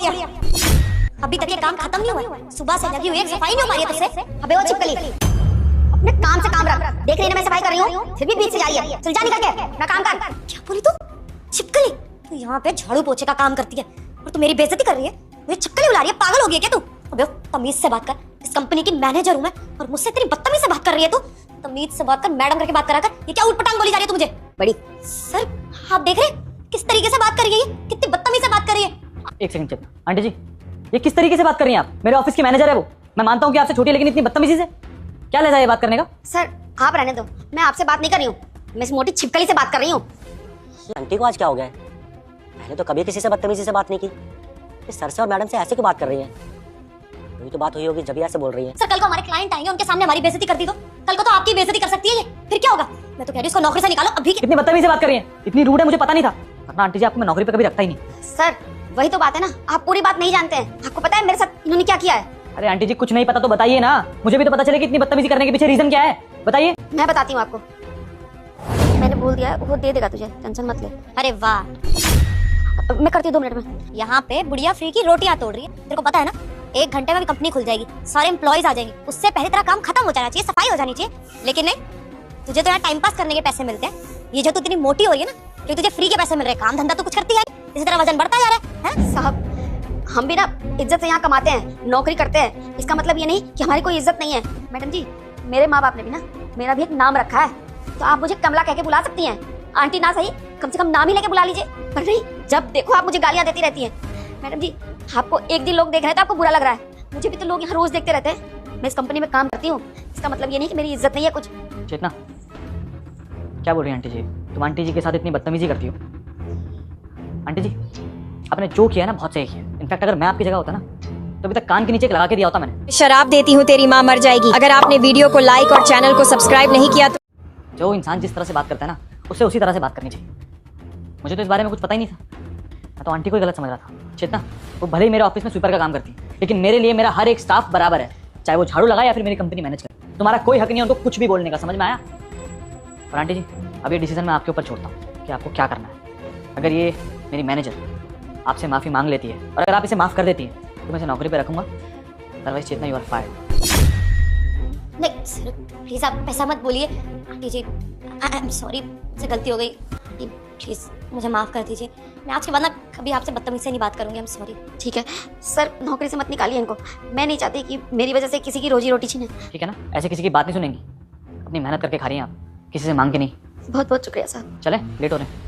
बुढ़िया, अभी तक ये काम खत्म नहीं हुआ है। सुबह से लगी हुई है, सफाई नहीं हो पा रही है तुझसे। अबे वो छिपकली, अपने काम से काम रख। देख रही है ना मैं सफाई कर रही हूँ, फिर भी बीच से जा रही है। चल जा निकल के अपना काम कर। क्या बोली तू? छिपकली? तू यहाँ पे झाड़ू पोछे का काम करती है और तू मेरी बेइज्जती कर रही है। मुझे छिपकली बुला रही है, पागल हो गई है क्या तू? अबे तमीज से बात कर, इस कंपनी की मैनेजर हूँ मैं और मुझसे तेरी बदतमीज से बात कर रही है तू। तमीज से बात कर, मैडम करके बात करा कर। ये क्या उटपटांग बोली जा रही है तू मुझे? बड़ी सर, आप देख रहे किस तरीके से बात कर रही है, कितनी बदतमीज से बात कर रही है। एक सेकंड चेतना, आंटी जी ये किस तरीके से बात कर रही हैं आप? मेरे ऑफिस की मैनेजर है वो। मैं मानता हूँ कि आपसे छोटी है, लेकिन इतनी बदतमीजी से क्या लगा ये बात करने का? सर आप रहने दो, मैं आपसे बात नहीं कर रही हूँ, मैं इस मोटी छिपकली से बात कर रही हूँ। आंटी को आज क्या हो गया है? पहले तो कभी किसी से बदतमीजी से बात नहीं की, इस सर से और मैडम से ऐसे क्यों बात कर रही है? वही तो बात हुई होगी जब ऐसे बोल रही है। सर कल को हमारे क्लाइंट आएंगे, उनके सामने हमारी बेइज्जती कर दी तो कल को तो आपकी बेइज्जती कर सकती है ये, फिर क्या होगा? मैं तो कह रही हूँ इसको नौकरी से निकालो अभी। कितनी बदतमीजी से बात कर रही हैं, इतनी रूड है, मुझे पता नहीं था। वरना आंटी जी आपको मैं नौकरी पे कभी रखता ही नहीं। सर वही तो बात है ना, आप पूरी बात नहीं जानते हैं। आपको पता है मेरे साथ इन्होंने क्या किया है? अरे आंटी जी कुछ नहीं पता तो बताइए ना, मुझे भी तो पता चले कि इतनी बदतमीजी करने के पीछे रीजन क्या है, बताइए। मैं बताती हूँ आपको, मैंने बोल दिया है, वो दे देगा तुझे, टेंशन मत ले। अरे वाह, मैं करती हूँ 2 मिनट में। यहाँ पे बुढ़िया फ्री की रोटियां तोड़ रही है, तेरे को पता है ना 1 घंटे में भी कंपनी खुल जाएगी, सारे एम्प्लॉइज आ जाएंगे, उससे पहले तेरा काम खत्म हो जाना चाहिए, सफाई हो जानी चाहिए। लेकिन नहीं, तुझे तो यहाँ टाइम पास करने के पैसे मिलते हैं। ये जो तू इतनी मोटी हो रही है ना, क्योंकि तुझे फ्री के पैसे मिल रहे हैं, काम धंधा तो कुछ करती है, इसी तरह वजन बढ़ता जा रहा है। साहब हम भी ना इज्जत से यहाँ कमाते हैं, नौकरी करते हैं, इसका मतलब ये नहीं कि हमारी कोई इज्जत नहीं है। मैडम जी मेरे माँ बाप ने भी ना मेरा भी एक नाम रखा है, तो आप मुझे कमला कह के बुला सकती हैं। आंटी ना सही, कम से कम नाम ही लेके बुला लीजिए, पर नहीं, जब देखो आप मुझे गालियां देती रहती हैं। मैडम जी आपको एक दिन लोग देख रहे हैं तो आपको बुरा लग रहा है, मुझे भी तो लोग यहाँ रोज देखते रहते हैं। मैं इस कंपनी में काम करती हूँ, इसका मतलब ये नहीं कि मेरी इज्जत नहीं है कुछ। चेतना क्या बोल रही हैं आंटी जी? तुम आंटी जी के साथ इतनी बदतमीजी करती हो? आंटी जी आपने जो किया है ना बहुत सही किया। इनफैक्ट अगर मैं आपकी जगह होता ना तो अभी तक कान के नीचे लगा के दिया होता मैंने। शराब देती हूँ तेरी माँ मर जाएगी। अगर आपने वीडियो को लाइक और चैनल को सब्सक्राइब नहीं किया तो जो इंसान जिस तरह से बात करता है ना, उससे उसी तरह से बात करनी चाहिए। मुझे तो इस बारे में कुछ पता ही नहीं था, मैं तो आंटी को ही गलत समझ रहा था। चेतना वो भले ही मेरे ऑफिस में स्वीपर का काम करती है, लेकिन मेरे लिए मेरा हर एक स्टाफ बराबर है, चाहे वो झाड़ू लगाए या फिर मेरी कंपनी मैनेज करे। तुम्हारा कोई हक नहीं है उनको कुछ भी बोलने का, समझ में आया? और आंटी जी अब ये डिसीजन मैं आपके ऊपर छोड़ता हूँ कि आपको क्या करना है। अगर ये मेरी मैनेजर आपसे माफ़ी मांग लेती है और अगर आप इसे माफ़ कर देती है तो मैं इसे नौकरी पे रखूंगा, otherwise Chetna you are fired. नहीं सर प्लीज आप ऐसा मत बोलिए। Aunty ji I am sorry, मुझसे गलती हो गई। आंटी प्लीज मुझे माफ कर दीजिए, मैं आज के बाद ना कभी आपसे बदतमीजी से नहीं बात करूंगी। आई एम सॉरी। ठीक है सर, नौकरी से मत निकालिए इनको, मैं नहीं चाहती कि मेरी वजह से किसी की रोजी रोटी छीने। ठीक है ना, ऐसे किसी की बात नहीं सुनेंगी, अपनी मेहनत करके खा रही हैं आप, किसी से मांग के नहीं। बहुत बहुत शुक्रिया सर। चले लेट हो रहे हैं।